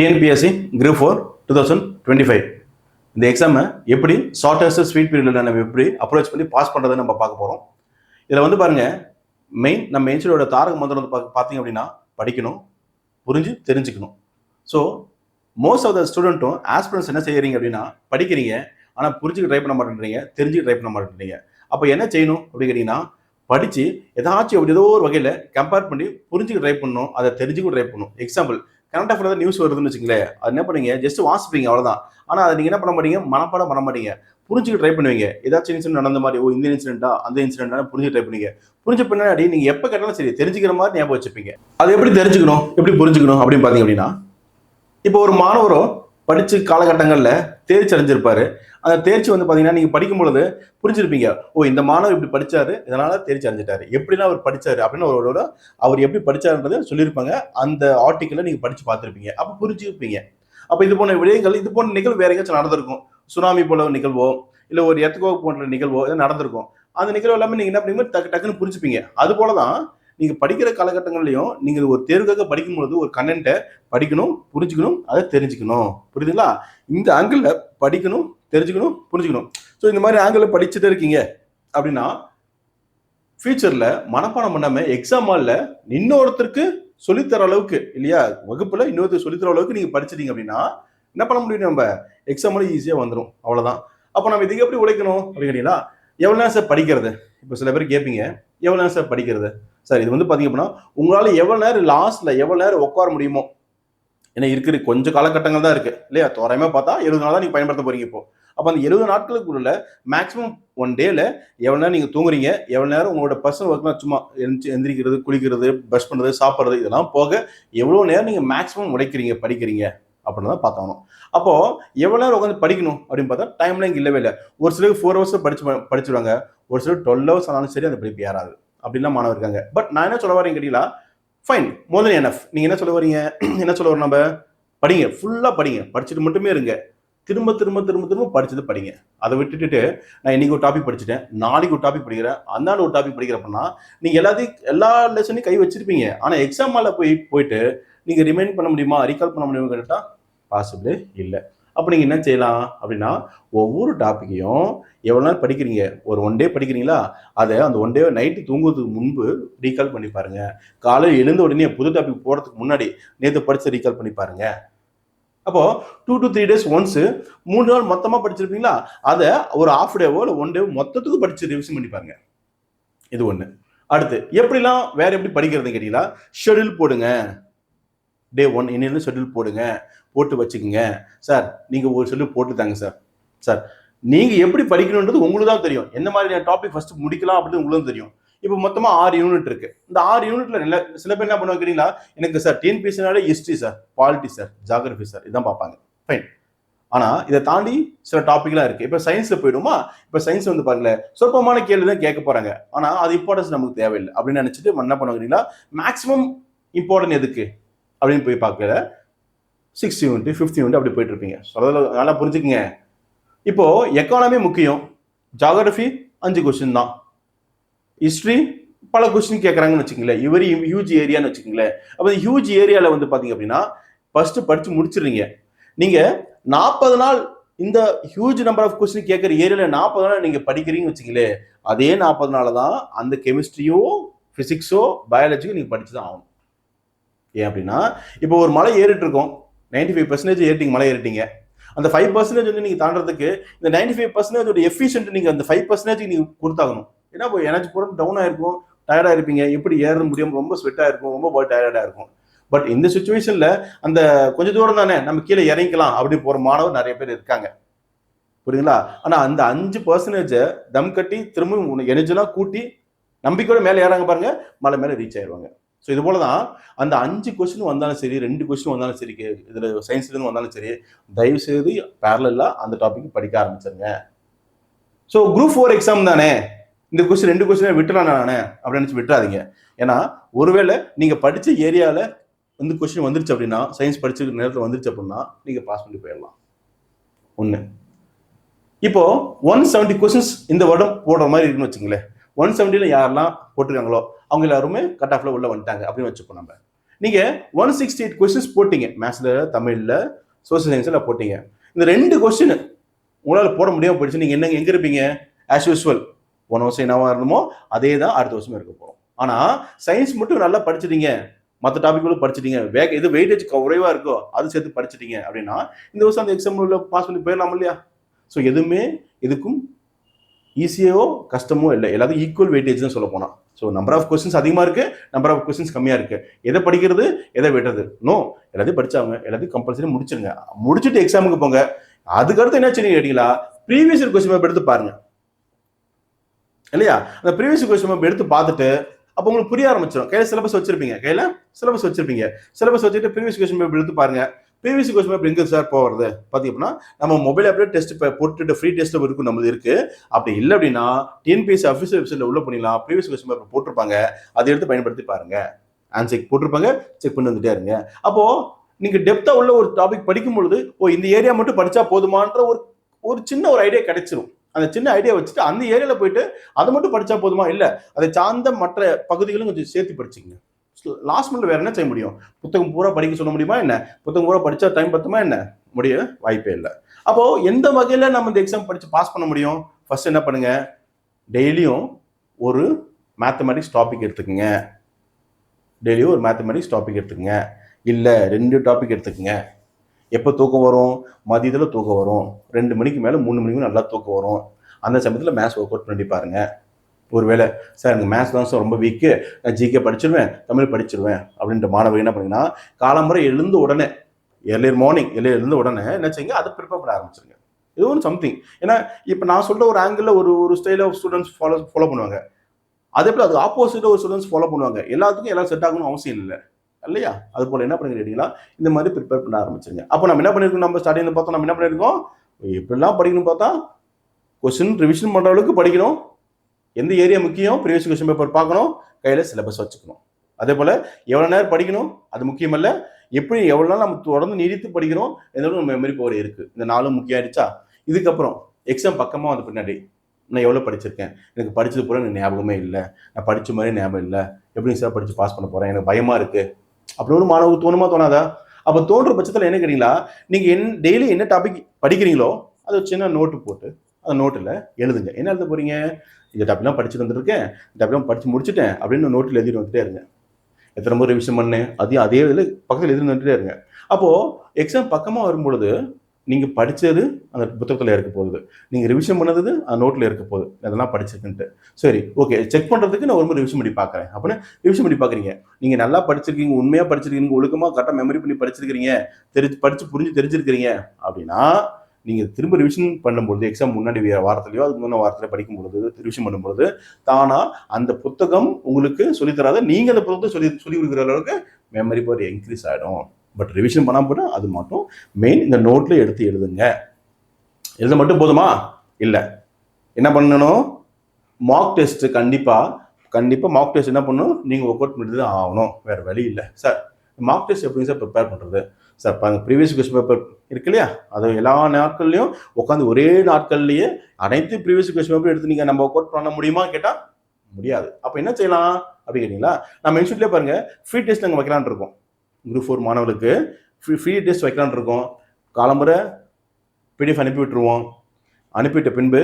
TNPSC group 4 2025 இந்த எக்ஸாமை எப்படி ஷார்டஸ்ட் ஸ்வீட் பீரியடில் நம்ம எப்படி அப்ரோச் பண்ணி பாஸ் பண்ணுறதை நம்ம பார்க்க போகிறோம். இதில் வந்து பாருங்கள், நம்ம என்சியோட தாரக மந்திரம் வந்து பார்த்தீங்க அப்படின்னா படிக்கணும், புரிஞ்சு தெரிஞ்சுக்கணும். ஸோ மோஸ்ட் ஆஃப் த ஸ்டூடெண்ட்டும் ஆஸ்பிரன்ஸ் என்ன செய்யறீங்க அப்படின்னா படிக்கிறீங்க, ஆனால் புரிஞ்சுக்க ட்ரை பண்ண மாட்டேன்றீங்க, தெரிஞ்சுக்க ட்ரை பண்ண மாட்டேன்றீங்க. அப்போ என்ன செய்யணும் அப்படிங்கிறீங்கன்னா படித்து ஏதாச்சும் ஏதோ ஒரு வகையில் கம்பேர் பண்ணி புரிஞ்சுக்க ட்ரை பண்ணணும், அதை தெரிஞ்சுக்க ட்ரை பண்ணணும். எக்ஸாம்பிள் கரண்ட் அஃபேர் நியூஸ் வருதுன்னு வச்சுங்களேன், அது என்ன பண்ணுவீங்க, ஜஸ்ட் வாசிப்பீங்க அவ்வளோதான். ஆனால் அதை நீங்கள் என்ன பண்ண மாட்டீங்க, மனப்பாடம் பண்ண மாட்டீங்க, புரிஞ்சுக்க ட்ரை பண்ணுவீங்க. ஏதாச்சும் இன்சிடென்ட் நடந்த மாதிரி, இந்த இன்சிடென்ட்டா அந்த இன்சிடென்ட்டா புரிஞ்சு ட்ரை பண்ணுவீங்க. புரிஞ்ச பின்னாடி நீங்கள் எப்போ கேட்டாலும் சரி தெரிஞ்சுக்கிற மாதிரி ஞாபகம் வச்சுப்பீங்க. அது எப்படி தெரிஞ்சுக்கணும், எப்படி புரிஞ்சுக்கணும் அப்படின்னு பார்த்தீங்க அப்படின்னா, இப்போ ஒரு மாணவரோ படிச்சு காலகட்டங்களில் தேர்ச்சி அடைஞ்சிருப்பாரு. அந்த தேர்ச்சி வந்து பார்த்தீங்கன்னா நீங்கள் படிக்கும் பொழுது புரிஞ்சிருப்பீங்க, ஓ இந்த மாணவர் இப்படி படிச்சாரு, இதனால தேர்ச்சி அடைஞ்சிட்டாரு, எப்படிலாம் அவர் படிச்சாரு அப்படின்னு அவரோட அவர் எப்படி படிச்சாருன்றதை சொல்லியிருப்பாங்க. அந்த ஆர்டிக்கலை நீங்கள் படிச்சு பார்த்துருப்பீங்க, அப்போ புரிஞ்சுருப்பீங்க. அப்போ இது போன்ற விடயங்கள், இது போன்ற நிகழ்வு வேற எங்கேயாச்சும் நடந்திருக்கும். சுனாமி போல நிகழ்வோ இல்லை ஒரு எர்த்குவேக் போன்ற நிகழ்வோ இதை நடந்திருக்கும். அந்த நிகழ்வு எல்லாமே நீங்கள் என்ன பண்ணுவீங்க, டக்குன்னு புரிஞ்சுப்பீங்க. அது போல தான் நீங்கள் படிக்கிற காலகட்டங்கள்லையும் நீங்கள் ஒரு தேர்வுக்காக படிக்கும்பொழுது ஒரு கண்டென்ட்டை படிக்கணும், புரிஞ்சுக்கணும், அதை தெரிஞ்சுக்கணும். புரியுதுங்களா? இந்த ஆங்கிளில் படிக்கணும், தெரிஞ்சுக்கணும், புரிஞ்சுக்கணும். ஸோ இந்த மாதிரி ஆங்கிளில் படிச்சுட்டு இருக்கீங்க அப்படின்னா ஃபியூச்சரில் மனப்பாடம் பண்ணாமல் எக்ஸாம் ஹாலில் இன்னொருத்தருக்கு சொல்லித்தர அளவுக்கு இல்லையா, வகுப்பில் இன்னொருத்தருக்கு சொல்லித்தர அளவுக்கு நீங்கள் படிச்சிட்டீங்க அப்படின்னா என்ன பண்ண முடியும், நம்ம எக்ஸாம் ஹாலில் ஈஸியாக வந்துடும். அவ்வளோதான். அப்போ நம்ம இதுக்கு எப்படி உழைக்கணும் அப்படிங்கிறீங்களா, எவ்வளோ நேரம் சார் படிக்கிறது? இப்போ சில பேர் கேட்பீங்க, எவ்வளோ நேரம் சார் படிக்கிறது? சார் இது வந்து பார்த்தீங்க அப்படின்னா உங்களால் எவ்வளோ நேரம் லாஸ்ட்டில் எவ்வளோ நேரம் உட்கார முடியுமோ. ஏன்னா இருக்கிற கொஞ்சம் காலகட்டங்கள் தான் இருக்குது இல்லையா, தோராயமாக பார்த்தா 70 நாள் தான் நீங்கள் பயன்படுத்த போகிறீங்க. இப்போ அப்போ அந்த 70 நாட்களுக்குள்ள மேக்ஸிமம் ஒன் டேல எவ்வளோ நேரம் நீங்கள் தூங்குறீங்க, எவ்வளோ நேரம் உங்களோட பர்சனல் ஒர்க்லாம் சும்மா எந்திரிக்கிறது, குளிக்கிறது, ப்ரஷ் பண்ணுறது, சாப்பிட்றது, இதெல்லாம் போக எவ்வளோ நேரம் நீங்கள் மேக்ஸிமம் உழைக்கிறீங்க, படிக்கிறீங்க அப்படின்னு தான் பார்த்தாகணும். அப்போது எவ்வளோ நேரம் உட்காந்து படிக்கணும் அப்படின்னு பார்த்தா டைம்லாம் இங்கே இல்லவே இல்லை. ஒரு சிலருக்கு 4 ஹவர்ஸ் படிச்சுடுவாங்க, ஒரு சிலர் 12 ஹவர்ஸ் ஆனாலும் சரி அந்த படிப்பு ஏறாது. அப்படின்லாம் மாணவர் இருக்காங்க. பட் நான் என்ன சொல்ல வரேன் கேட்டீங்களா, ஃபைன், மோர் தென் எனஃப். நீங்கள் என்ன சொல்ல வரீங்க, என்ன சொல்ல வரோம், நம்ம படிங்க, ஃபுல்லாக படிங்க, படிச்சுட்டு மட்டுமே இருங்க. திரும்ப திரும்ப திரும்ப திரும்ப படிச்சது படிங்க. அதை விட்டுட்டு நான் இன்னைக்கு ஒரு டாபிக் படிச்சுட்டேன், நாளைக்கு ஒரு டாபிக் படிக்கிறேன், அந்த ஒரு டாபிக் படிக்கிறேன் அப்படின்னா நீங்கள் எல்லா லெசனையும் கை வச்சிருப்பீங்க. ஆனால் எக்ஸாம் ஹாலில் போயிட்டு நீங்கள் ரிமைண்ட் பண்ண முடியுமா, ரீகால் பண்ண முடியுமா கேட்டால் பாசிபிளே இல்லை. அப்போ நீங்கள் என்ன செய்யலாம் அப்படின்னா ஒவ்வொரு டாப்பிக்கையும் எவ்வளோ நேரம் படிக்கிறீங்க, ஒரு ஒன் டே படிக்கிறீங்களா, அதை அந்த ஒன் டே நைட்டு தூங்குறதுக்கு முன்பு ரீகால் பண்ணி பாருங்க. காலையில் எழுந்த உடனே புது டாபிக் போகிறதுக்கு முன்னாடி நேற்று படித்து ரீகால் பண்ணி பாருங்க. அப்போ 2 to 3 days ஒன்ஸு 3 நாள் மொத்தமாக படிச்சிருப்பீங்களா, அதை ஒரு ஹாஃப் டேவோ இல்லை ஒன் டேவோ மொத்தத்துக்கு படித்து ரிவிஷன் பண்ணி பாருங்க. இது ஒன்று. அடுத்து எப்படிலாம் வேற எப்படி படிக்கிறது கேட்டீங்களா, ஷெடியூல் போடுங்க. டே 1 இன்னிலிருந்து ஷெடியூல் போடுங்க, போட்டு வச்சுக்கோங்க. சார் நீங்கள் ஒரு ஷெடியூல் போட்டு தாங்க சார். சார் நீங்கள் எப்படி படிக்கணுன்றது உங்களுக்கு தான் தெரியும், என்ன மாதிரி டாபிக் ஃபர்ஸ்ட் முடிக்கலாம் அப்படின்னு உங்களுக்கு தெரியும். இப்போ மொத்தமாக 6 யூனிட் இருக்கு. இந்த 6 யூனிட்ல சில பேர் என்ன பண்ணுவாங்க கேட்டீங்களா, எனக்கு சார் டிஎன்பிஎஸ்சினாலே history sir, polity sir, geography sir, இதான் பார்ப்பாங்க. ஃபைன். ஆனால் இதை தாண்டி சில டாபிக்லாம் இருக்கு. இப்போ சயின்ஸில் போயிடுமா, இப்போ சயின்ஸ் வந்து பாருங்களேன் சொற்பமான கேள்வி தான் கேட்க போறாங்க, ஆனால் அது இம்பார்ட்டன்ஸ் நமக்கு தேவையில்லை அப்படின்னு நினைச்சிட்டு என்ன பண்ணுவாங்க, மேக்ஸிமம் இம்பார்ட்டன்ட் எதுக்கு அப்படின்னு போய் பார்க்கல 6th யூனிட் 5th யூனிட் அப்படி போயிட்டு இருப்பீங்க. சொல்றதுல நல்லா புரிஞ்சுக்குங்க. இப்போ எக்கானமி முக்கியம், ஜாகிரபி 5 கொஸ்டின் தான், ஹிஸ்ட்ரி பல கொஸ்டின் கேட்குறாங்கன்னு வச்சுக்கோங்களேன், இவரி ஹியூஜ் ஏரியான்னு வச்சுக்கோங்களேன். அப்போ இந்த ஹியூஜ் ஏரியாவில் வந்து பார்த்தீங்க அப்படின்னா ஃபர்ஸ்ட் படித்து முடிச்சிடுறீங்க. நீங்கள் 40 நாள் இந்த ஹியூஜ் நம்பர் ஆஃப் கொஸ்டின் கேட்குற ஏரியாவில் 40 நாள் நீங்கள் படிக்கிறீங்கன்னு வச்சுக்கங்களேன், அதே 40 நாள் தான் அந்த கெமிஸ்ட்ரியோ ஃபிசிக்ஸோ பயாலஜிக்கோ நீங்கள் படிச்சு தான் ஆகணும். ஏன் அப்படின்னா இப்போ ஒரு மலை ஏறிட்டு இருக்கோம், 95% ஏறிட்டீங்க, மலை ஏறிட்டீங்க. அந்த 5% வந்து நீங்கள் தாண்டறதுக்கு இந்த 95% எஃபிஷியன்ட் நீங்கள் அந்த 5% நீங்கள் கொடுத்தாகணும். ஏன்னா இப்போ எனர்ஜி பூரா டவுனாக இருக்கும், டயர்டாக இருப்பீங்க, எப்படி ஏற முடியும், ரொம்ப ஸ்வெட்டாக இருக்கும், ரொம்ப டயர்டாக இருக்கும். பட் இந்த சுச்சுவேஷனில் அந்த கொஞ்சம் தூரம் தானே நம்ம கீழே இறங்கிக்கலாம் அப்படி போகிற மாணவர் நிறைய பேர் இருக்காங்க. புரியுதுங்களா? ஆனால் அந்த 5% தம் கட்டி திரும்ப எனர்ஜிலாம் கூட்டி நம்பிக்கையோட மேலே ஏறாங்க பாருங்க, மலை மேலே ரீச் ஆயிடுவாங்க. ஸோ இது போல தான் அந்த 5 கொஸ்டின் வந்தாலும் சரி, 2 கொஸ்டின் வந்தாலும் சரி, இதில் சயின்ஸ்லேருந்து வந்தாலும் சரி, தயவு செய்து பேரலாக அந்த டாபிக் படிக்க ஆரம்பிச்சிருங்க. ஸோ குரூப் 4 எக்ஸாம் தானே, இந்த கொஸ்டின் 2 கொஸ்டின் விட்டுலாம் நானே அப்படின்னு நினச்சி விட்டுறாதீங்க. ஏன்னா ஒருவேளை நீங்கள் படித்த ஏரியாவில் வந்து கொஸ்டின் வந்துருச்சு அப்படின்னா, சயின்ஸ் படிச்ச நேரத்தில் வந்துருச்சு அப்படின்னா நீங்கள் பாஸ் பண்ணி போயிடலாம். ஒன்று. இப்போ 170 கொஸ்டின்ஸ் இந்த வருடம் போடுற மாதிரி இருக்குன்னு வச்சுங்களேன். 170ல் யாரெல்லாம் போட்டிருக்காங்களோ அவங்க எல்லாருமே கட் ஆஃப்ல உள்ள வந்துட்டாங்க அப்படின்னு வச்சுப்போம். நம்ம நீங்கள் 168 கொஸ்டின்ஸ் போட்டீங்க, மேத்ஸில், தமிழில், சோசியல் சயின்ஸில் போட்டீங்க. இந்த 2 கொஸ்டின் உங்களால் போட முடியாமல் போயிடுச்சு. நீங்கள் என்ன எங்கே இருப்பீங்க? ஆஸ் யூஸ்வல் 1 வருஷம் என்னவா இருந்தமோ அதே தான் அடுத்த வருஷம் இருக்க போகிறோம். ஆனால் சயின்ஸ் மட்டும் நல்லா படிச்சிட்டீங்க, மற்ற டாபிக்களும் படிச்சிட்டீங்க, எது வெயிட்டேஜ் குறைவாக இருக்கோ அது சேர்த்து படிச்சிட்டீங்க அப்படின்னா இந்த வருஷம் அந்த எக்ஸாம் உள்ள பாஸ் பண்ணி போயிடலாம் இல்லையா? ஸோ எதுவுமே எதுக்கும் ஈஸியோ கஷ்டமோ இல்லை, எல்லாத்துக்கும் ஈக்குவல் வெயிட்டேஜ் தான் சொல்ல போனால். ஸோ நம்பர் ஆஃப் கொஸ்டின்ஸ் அதிகமாக இருக்குது, நம்பர் ஆஃப் கொஸ்டின்ஸ் கம்மியாக இருக்குது. எதை படிக்கிறது, எதை விடுறது? நோ, எல்லாத்தையும் படிச்சாங்க, எல்லாத்தையும் கம்பல்சரி முடிச்சிருங்க. முடிச்சுட்டு எக்ஸாமுக்கு போங்க. அதுக்கடுத்து என்ன செய்யுங்க கேட்டீங்களா, ப்ரீவியஸ் இயர் கொஸ்டின் பேப்பர் எடுத்து பாருங்க இல்லையா? அந்த ப்ரீவியஸ் கொஸ்டின் பேப்பர் எடுத்து பார்த்துட்டு அப்போ உங்களுக்கு புரிய ஆரம்பிச்சிடும். கையில் சிலபஸ் வச்சிருப்பீங்க, சிலபஸ் வச்சுட்டு ப்ரீவியஸ் கொஸ்டின் பேப்பர் எடுத்து பாருங்க. ப்ரீவியஸ் கொஸ்டின் பேப்பர் எங்கே சார் போகிறது பார்த்தீங்கன்னா, நம்ம மொபைல் ஆப்ல டெஸ்ட் போட்டுட்டு ஃப்ரீ டெஸ்ட் இருக்கும் நம்மளுக்கு இருக்கு. அப்படி இல்லை அப்படின்னா டிஎன்பிஎஸ்சி அஃபிஷியல் வெப்சைட்ல உள்ள பண்ணிடலாம். ப்ரீவியஸ் கொஸ்டின் பேப்பர் போட்டிருப்பாங்க, அதை எடுத்து பயன்படுத்தி பாருங்க. ஆன்சர் போட்டிருப்பாங்க, செக் பண்ணி வந்துட்டே இருங்க. அப்போ நீங்க டெப்தா உள்ள ஒரு டாபிக் படிக்கும் பொழுது இந்த ஏரியா மட்டும் படிச்சா போதுமான்ற ஒரு சின்ன ஒரு ஐடியா கிடைச்சிரும். அந்த சின்ன ஐடியா வச்சுட்டு அந்த ஏரியால போயிட்டு அதை மட்டும் படிச்சா போதுமா? இல்லை, அதை சார்ந்த மற்ற பகுதிகளும் கொஞ்சம் சேர்த்து படிச்சுங்க. லாஸ்ட் மினிட்ல வேற என்ன செய்ய முடியும்? புத்தகம் பூரா படிக்க சொல்ல முடியுமா என்ன? புத்தகம் பூரா படிச்சா டைம் பத்துமா என்ன? முடிய வாய்ப்பே இல்லை. அப்போ எந்த வகையில நம்ம இந்த எக்ஸாம் படிச்சு பாஸ் பண்ண முடியும்? ஃபர்ஸ்ட் என்ன பண்ணுங்க, டெய்லியும் ஒரு மேத்தமெட்டிக்ஸ் டாபிக் எடுத்துக்கங்க. இல்லை 2 டாபிக் எடுத்துக்கங்க. எப்போ தூக்கம் வரும்? மதியத்தில் தூக்கம் வரும். 2 மணிக்கு மேலே 3 மணிக்கு நல்லா தூக்கம் வரும். அந்த சமயத்தில் மேத்ஸ் ஒர்க் அவுட் பண்ணி பாருங்க. ஒருவேளை சார் எனக்கு மேத்ஸ் தான் சார் ரொம்ப வீக்கு, நான் ஜிகே படிச்சிருவேன், தமிழ் படிச்சிருவேன் அப்படின்ற மாணவர் என்ன பண்ணுங்கன்னா, காலம்பரை எழுந்து உடனே ஏர்லியர் மார்னிங் எழுந்து உடனே என்ன செய்யுங்க, அதை ப்ரிப்பேர் பண்ண ஆரம்பிச்சிருங்க. இது ஒன்று சம்திங். ஏன்னா இப்போ நான் சொல்ற ஒரு ஆங்கிளில் ஒரு ஸ்டைல் ஆஃப் ஸ்டூடெண்ட்ஸ் ஃபாலோ பண்ணுவாங்க. அதே போல் அது ஆப்போசிட்டாக ஒரு ஸ்டூடெண்ட்ஸ் ஃபாலோ பண்ணுவாங்க. எல்லாத்துக்கும் எல்லாம் செட் ஆகணும்னு அவசியம் இல்லை இல்லையா? அது போல் என்ன பண்ணுங்க கேட்டீங்களா, இந்த மாதிரி ப்ரிப்பேர் பண்ண ஆரம்பிச்சிருங்க. அப்போ நம்ம என்ன பண்ணியிருக்கோம், நம்ம ஸ்டார்டிங்கில் பார்த்தோம், நம்ம என்ன பண்ணியிருக்கோம், எப்படிலாம் படிக்கணும் பார்த்தா கொஸ்டின் ரிவிஷன் பண்ணுற அளவுக்கு படிக்கணும். எந்த ஏரியா முக்கியம், ப்ரீவியஸ் கொஸ்டின் பேப்பர் பார்க்கணும், கையில் சிலபஸ் வச்சுக்கணும். அதே போல் எவ்வளோ நேரம் படிக்கணும் அது முக்கியம் இல்லை, எப்படி எவ்வளோ நாள் நம்ம தொடர்ந்து நீடித்து படிக்கிறோம், எந்த மெமரி பவர் இருக்குது, இந்த 4 முக்கியம் ஆயிடுச்சா? இதுக்கப்புறம் எக்ஸாம் பக்கமாக வந்து பின்னாடி நான் எவ்வளோ படிச்சிருக்கேன், எனக்கு படித்தது போல எனக்கு ஞாபகமே இல்லை, நான் படித்த மாதிரி ஞாபகம் இல்லை, எப்படி சார் படித்து பாஸ் பண்ண போகிறேன், எனக்கு பயமாக இருக்குது அப்படின்னு ஒரு மாணவருக்கு தோணுமா தோணாதா? அப்போ தோன்ற பட்சத்தில் என்ன கேட்டீங்களா, நீங்கள் டெய்லி என்ன டாபிக் படிக்கிறீங்களோ அதை சின்ன நோட்டு போட்டு அந்த நோட்டில் எழுதுங்க. என்ன எழுத போகிறீங்க, இந்த டாபிக்லாம் படிச்சுட்டு வந்துருக்கேன், இந்த டாபிக்லாம் படித்து முடிச்சுட்டேன் அப்படின்னு நோட்டில் எழுதிட்டு வந்துட்டே இருங்க. எத்தனை முறை ரிவிஷன் பண்ணேன் அதையும் அதே இதில் பக்கத்தில் எழுதி வந்துட்டே இருங்க. அப்போது எக்ஸாம் பக்கமாக வரும்பொழுது நீங்கள் படித்தது அந்த புத்தகத்தில் இருக்க போகுது, நீங்கள் ரிவிஷன் பண்ணது அந்த நோட்டில் இருக்க போகுது, அதெல்லாம் படிச்சிருக்குன்ட்டு. சரி ஓகே, செக் பண்ணுறதுக்கு நான் ஒரு ரிவிஷன் பண்ணி பார்க்குறேன் அப்படின்னு ரிவிஷன் பண்ணி பார்க்குறீங்க. நீங்கள் நல்லா படிச்சிருக்கீங்க, உண்மையாக படிச்சிருக்கீங்க, ஒழுக்கமாக கரெக்டாக மெமரி பண்ணி படிச்சிருக்கிறீங்க, படித்து புரிஞ்சு தெரிஞ்சிருக்கிறீங்க அப்படின்னா நீங்கள் திரும்ப ரிவிஷன் பண்ணும்பொழுது எக்ஸாம் முன்னாடி வாரத்துலையோ அதுக்கு முன்னே வாரத்தில் படிக்கும்பொழுது ரிவிஷன் பண்ணும்பொழுது தானா அந்த புத்தகம் உங்களுக்கு சொல்லித்தராத நீங்கள் அந்த புத்தகத்தை சொல்லி கொடுக்குற அளவுக்கு மெமரி பவர் இன்க்ரீஸ் ஆகிடும். பட் ரிவிஷன் பண்ணாமல் போனால் அது மட்டும் மெயின் இந்த நோட்டில் எடுத்து எழுதுங்க. எழுத மட்டும் போதுமா? இல்லை, என்ன பண்ணணும், மார்க் டெஸ்ட் கண்டிப்பாக மார்க் டெஸ்ட் என்ன பண்ணணும், நீங்கள் ஒர்க் அவுட் பண்ணிட்டு தான் ஆகணும், வேறு வழி இல்லை. சார் மார்க் டெஸ்ட் எப்படிங்க சார் ப்ரிப்பேர் பண்ணுறது? சார் பாருங்கள், ப்ரீவியஸ் கொஸ்டின் பேப்பர் இருக்கு இல்லையா, அது எல்லா நாட்கள்லையும் உட்காந்து ஒரே நாட்கள்லேயே அனைத்து ப்ரீவியஸ் கொஸ்டின் பேப்பர் எடுத்து நீங்கள் நம்ம ஒர்க் அவுட் பண்ண முடியுமா கேட்டால் முடியாது. அப்போ என்ன செய்யலாம் அப்படி கேட்டிங்களா, நம்ம இன்ஸ்டியூட்லேயே பாருங்கள் ஃப்ரீ டெஸ்ட் நாங்கள் வைக்கலான்னு இருக்கோம். குரூப் 4 மாணவர்களுக்கு ஃப்ரீ டெஸ்ட் வைக்கலான்னு இருக்கோம். காலம்புரை பிடிஎஃப் அனுப்பி விட்டுருவோம். அனுப்பிவிட்ட பின்பு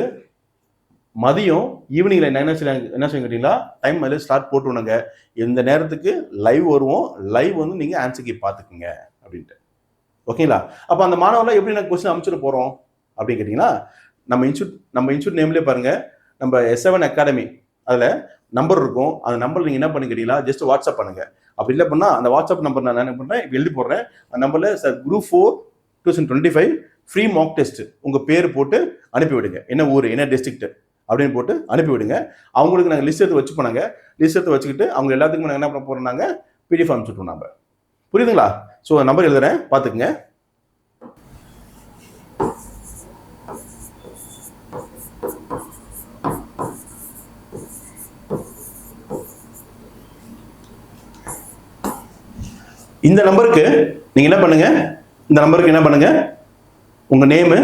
மதியம் ஈவினிங்கில் என்ன செய்ய கேட்டிங்களா, டைம் அதில் ஸ்டார்ட் போட்டுருணுங்க. எந்த நேரத்துக்கு லைவ் வருவோம், லைவ் வந்து நீங்கள் ஆன்சர் கீ பார்த்துக்குங்க அப்படின்ட்டு. ஓகேங்களா? அப்போ அந்த மாணவர்லாம் எப்படி நான் கொஸ்டின் அனுப்பிச்சிட்டு போகிறோம் அப்படின்னு கேட்டிங்கன்னா, நம்ம இன்ஸ்டியூட் நேம்லேயே பாருங்கள், நம்ம S7 அகாடமி அதில் நம்பர் இருக்கும். அந்த நம்பர் நீங்கள் என்ன பண்ணி கேட்டீங்களா, ஜஸ்ட் வாட்ஸ்அப் பண்ணுங்கள். அப்படி இல்லை பண்ணால் அந்த வாட்ஸ்அப் நம்பர் நான் என்ன பண்ணுறேன், இப்போ எழுதி போடுறேன். அந்த நம்பரில் sir group 4 2025 free mark test உங்கள் பேர் போட்டு அனுப்பிவிடுங்க, என்ன ஊர் என்ன டிஸ்ட்ரிக்ட் அப்படின்னு போட்டு அனுப்பிவிடுங்க. அவங்களுக்கு நாங்கள் லிஸ்ட் எடுத்து வச்சு போனாங்க. லிஸ்ட் எடுத்து வச்சுக்கிட்டு அவங்க எல்லாத்துக்கும் நாங்கள் என்ன பண்ண போகிறோம், நாங்கள் பிடிஎஃப் அனுப்பிச்சுட்ருவோம். நம்ம புரியுதுங்களா? ஸோ நம்பர் எழுதுறேன் பார்த்துக்குங்க. இந்த நம்பருக்கு நீங்கள் என்ன பண்ணுங்க, உங்கள் நேமு,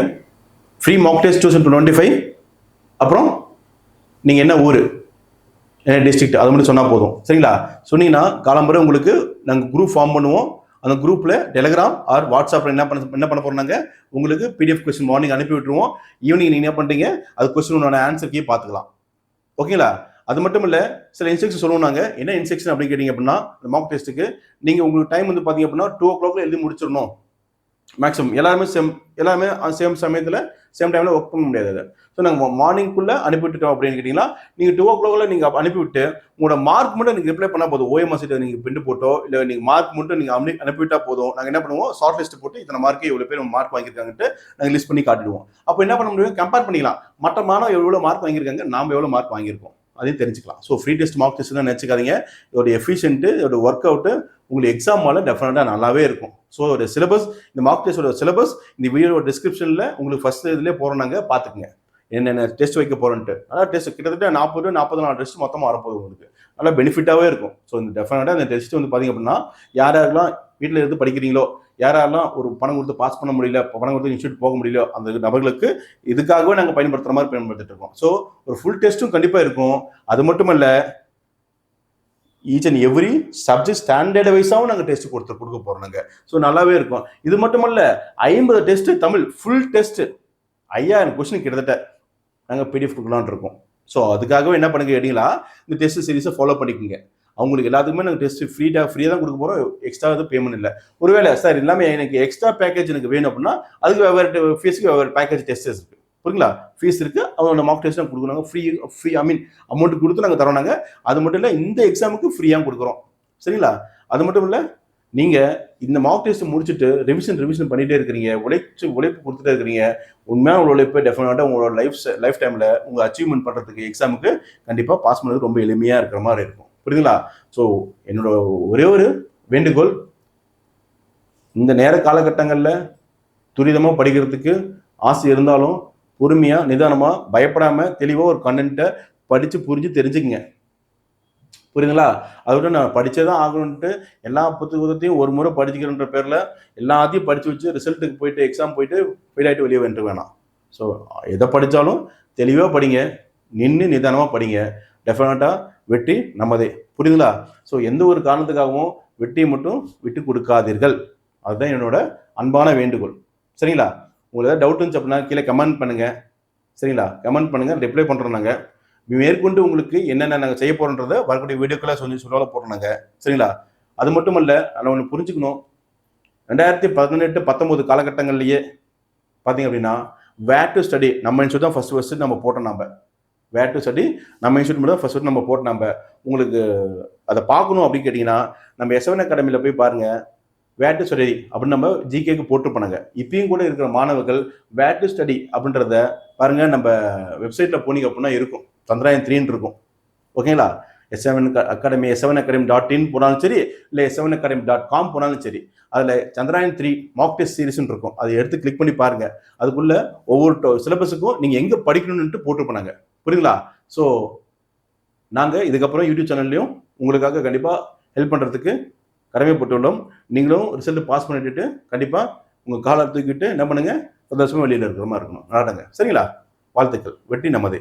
ஃப்ரீ மார்க் டெஸ்ட் 2025, அப்புறம் நீங்கள் என்ன ஊர் என்ன டிஸ்ட்ரிக்ட் அது மட்டும் சொன்னால் போதும். சரிங்களா? சொன்னீங்கன்னா காலம்பரை உங்களுக்கு நாங்கள் குரூப் ஃபார்ம் பண்ணுவோம். அந்த குரூப்பில் டெலிகிராம் ஆர் வாட்ஸ்அப்பில் என்ன பண்ண போகிறோம்னாங்க, உங்களுக்கு பிடிஎஃப் கொஸ்டின் மார்னிங் அனுப்பி விட்டுருவோம். ஈவினிங் நீங்கள் என்ன பண்ணுறீங்க, அது கொஸ்டினோட ஆன்சர் கீ பார்த்துக்கலாம். ஓகேங்களா? அது மட்டும் இல்லை, சில இன்ஸ்ட்ரக்ஷன் சொல்லுவோம். நாங்கள் என்ன இன்ஸ்ட்ரக்ஷன் அப்படின்னு கேட்டிங்க அப்படின்னா, மார்க் டெஸ்ட்டுக்கு நீங்கள் உங்களுக்கு டைம் வந்து பார்த்தீங்க அப்படின்னா 2 o'clock எழுதி முடிச்சிடணும் மேக்ஸிமம். எல்லாருமே சேம் சமயத்தில் சேம் டைமில் ஒர்க் பண்ண முடியாது. அதை ஸோ நாங்கள் மார்னிங்குள்ளே அனுப்பிவிட்டோம் அப்படின்னு கேட்டிங்கன்னா, நீங்கள் 2 o'clock நீங்கள் அனுப்பிவிட்டு உங்களோட மார்க் மட்டும் நீங்கள் ரிப்ளை பண்ணால் போதும். ஓஎம்ஆர் சீட்டை நீங்கள் பிரிண்ட் போட்டோ இல்லை நீங்கள் மார்க் மட்டும் நீங்கள் அனுப்பிவிட்டால் போதும். நாங்கள் என்ன பண்ணுவோம், ஷார்ட் லிஸ்ட் போட்டு இத்தனை மார்க்கு எவ்வளோ பேர் மார்க் வாங்கியிருக்காங்கன்ட்டு நாங்கள் லிஸ்ட் பண்ணி காட்டிடுவோம். அப்போ என்ன பண்ண முடியும், கம்பேர் பண்ணிக்கலாம். மற்ற மாணவ எவ்வளோ மார்க் வாங்கியிருக்காங்க, நாம் எவ்வளோ மார்க் வாங்கியிருக்கோம் அதையும் தெரிஞ்சுக்கலாம். So free test mark test தான் நினச்சிக்காதீங்க. இதோட எஃபிஷியன்ட்டு, இதோட ஒர்க் அவுட்டு உங்களுக்கு எக்ஸாம் மேலே டெஃபினட்டாக நல்லாவே இருக்கும். ஸோ ஒரு சிலபஸ், இந்த மார்க் டெஸ்டோட சிலபஸ் இந்த வீடியோட டிஸ்கிரிப்ஷனில் உங்களுக்கு ஃபர்ஸ்ட் இதிலே போகிறோம். பார்த்துக்குங்க என்னென்ன டெஸ்ட் வைக்க போகிறோன்ட்டு. அதாவது டெஸ்ட் கிட்டத்தட்ட 44 டெஸ்ட் மொத்தமாக வரப்போகுது. உங்களுக்கு நல்லா பெனிஃபிட்டாகவே இருக்கும். ஸோ இந்த டெஃபினட்டாக இந்த டெஸ்ட் வந்து பார்த்தீங்க அப்படின்னா, யாரெல்லாம் வீட்டில் இருந்து படிக்கிறீங்களோ, யாரெல்லாம் ஒரு பணம் கொடுத்து பாஸ் பண்ண முடியல, பணம் கொடுத்து இன்ஸ்டியூட் போக முடியல, அந்த நபர்களுக்கு இதுக்காகவே நாங்கள் பயன்படுத்துகிற மாதிரி பயன்படுத்திட்டு இருக்கோம். ஸோ ஒரு ஃபுல் டெஸ்ட்டும் கண்டிப்பாக இருக்கும். அது மட்டும் இல்லை, each and every subject standard வைஸாகவும் நாங்கள் டெஸ்ட் கொடுக்க போகிறோம் நாங்கள். ஸோ நல்லாவே இருக்கும். இது மட்டும் இல்லை, 50 test Tamil full test 5000 question கிட்டத்தட்ட நாங்கள் பிடிஎஃப் கொடுக்கலான் இருக்கோம். ஸோ அதுக்காகவே என்ன பண்ணுங்க கேட்டீங்களா, இந்த டெஸ்ட் சீரிஸை ஃபாலோ பண்ணிக்கோங்க. அவங்களுக்கு எல்லாத்துக்குமே நாங்கள் டெஸ்ட் ஃப்ரீயாக தான் கொடுக்க போகிறோம். எக்ஸ்ட்ரா எதுவும் பேமெண்ட் இல்லை. ஒருவேளை சார் எல்லாமே எனக்கு எக்ஸ்ட்ரா பேக்கேஜ் எனக்கு வேணும் அப்படின்னா, அதுக்கு வெவ்வேறு ஃபீஸுக்கு வெவ்வேறு பேக்கேஜ் டெஸ்டஸ் இருக்குது. புரியுங்களா? ஃபீஸ் இருக்குது, அவங்களோட மார்க் டெஸ்ட் நாங்கள் கொடுக்குறாங்க. ஃப்ரீ அமௌண்ட் கொடுத்து நாங்கள் தரோம். நாங்கள் அது மட்டும் இல்லை, இந்த எக்ஸாமுக்கு ஃப்ரீயாக கொடுக்குறோம். சரிங்களா? அது மட்டும் இல்லை, நீங்கள் இந்த மார்க் டெஸ்ட் முடிச்சுட்டு ரிவிஷன் பண்ணிகிட்டே இருக்கிறீங்க, உழைப்பு கொடுத்துட்டே இருக்கிறீங்க. உண்மையான உழைப்பு டெஃபினட்டாக உங்களோட லைஃப் டைமில் உங்கள் அச்சீவ்மெண்ட் பண்ணுறதுக்கு எக்ஸாமுக்கு கண்டிப்பாக பாஸ் பண்ணுறது ரொம்ப எளிமையாக இருக்கிற மாதிரி இருக்கும். புரியுதுங்களா? ஸோ என்னோட ஒரே ஒரு வேண்டுகோள், இந்த நேர காலகட்டங்களில் துரிதமாக படிக்கிறதுக்கு ஆசை இருந்தாலும் பொறுமையாக, நிதானமாக, பயப்படாமல், தெளிவாக ஒரு கண்டென்ட்டை படித்து புரிஞ்சு தெரிஞ்சுக்குங்க. புரியுதுங்களா? அதோட நான் படித்தே தான் ஆகணுன்ட்டு எல்லா புத்தகத்தையும் ஒரு முறை படிச்சுக்கிறன்ற பேரில் எல்லாத்தையும் படித்து வச்சு ரிசல்ட்டுக்கு போயிட்டு எக்ஸாம் போயிட்டு ஃபெயில் ஆகிட்டு வெளியே வந்துட்டு வேணாம். ஸோ எதை படித்தாலும் தெளிவாக படிங்க, நின்று நிதானமாக படிங்க. டெஃபினட்டாக வெற்றி நம்மதே. புரியுதுங்களா? ஸோ எந்த ஒரு காரணத்துக்காகவும் வெற்றியை மட்டும் விட்டு கொடுக்காதீர்கள். அதுதான் என்னோட அன்பான வேண்டுகோள். சரிங்களா? உங்களுக்கு ஏதாவது டவுட் இருந்துச்சு அப்படின்னா கீழே கமெண்ட் பண்ணுங்கள். சரிங்களா? கமெண்ட் பண்ணுங்கள், ரிப்ளை பண்ணுறோம். நாங்கள் மேற்கொண்டு உங்களுக்கு என்னென்ன நாங்கள் செய்ய போகிறோன்றதை வரக்கூடிய வீடியோக்கெல்லாம் சொல்ல போகிறோம் நாங்கள். சரிங்களா? அது மட்டும் இல்லை, நான் ஒன்று புரிஞ்சுக்கணும். 2018-19 காலகட்டங்கள்லேயே பார்த்தீங்க அப்படின்னா, வேர் டு ஸ்டடி நம்ம இன்ஸ்டியூட் தான் ஃபஸ்ட்டு நம்ம போட்டோம். வேர் டு ஸ்டடி நம்ம இன்ஸ்டியூட் மட்டும் தான் ஃபஸ்ட்டு நம்ம போட்டோம். உங்களுக்கு அதை பார்க்கணும் அப்படின்னு கேட்டிங்கன்னா, நம்ம S7 அகாடமியில் போய் பாருங்கள். வேர் டு ஸ்டடி அப்படின்னு நம்ம ஜிகேக்கு போட்டுருப்பாங்க. இப்பயும் கூட இருக்கிற மாணவர்கள் வேர் டு ஸ்டடி அப்படின்றத பாருங்கள். நம்ம வெப்சைட்டில் போனீங்க அப்படின்னா இருக்கும், சந்திராயன் 3 இருக்கும். ஓகேங்களா? S7 அகாடமி s7academy.in போனாலும் சரி, இல்லை s7academy.com போனாலும் சரி, அதில் சந்திராயன் 3 மார்க் டெஸ்ட் சீரிஸ்ன்னு இருக்கும். அதை எடுத்து கிளிக் பண்ணி பாருங்கள். அதுக்குள்ளே ஒவ்வொரு சிலபஸுக்கும் நீங்கள் எங்கே படிக்கணும்னுட்டு போட்டுருப்பாங்க. புரியுங்களா? ஸோ நாங்கள் இதுக்கப்புறம் யூடியூப் சேனல்லையும் உங்களுக்காக கண்டிப்பாக ஹெல்ப் பண்ணுறதுக்கு கடமைப்பட்டுள்ளோம். நீங்களும் ரிசல்ட் பாஸ் பண்ணிட்டு கண்டிப்பாக உங்கள் காலை தூக்கிட்டு என்ன பண்ணுங்கள், சந்தோஷமாக வெளியில் இருக்கிற மாதிரி இருக்கணும். நாடுங்க. சரிங்களா? வாழ்த்துக்கள். வெற்றி நமதே.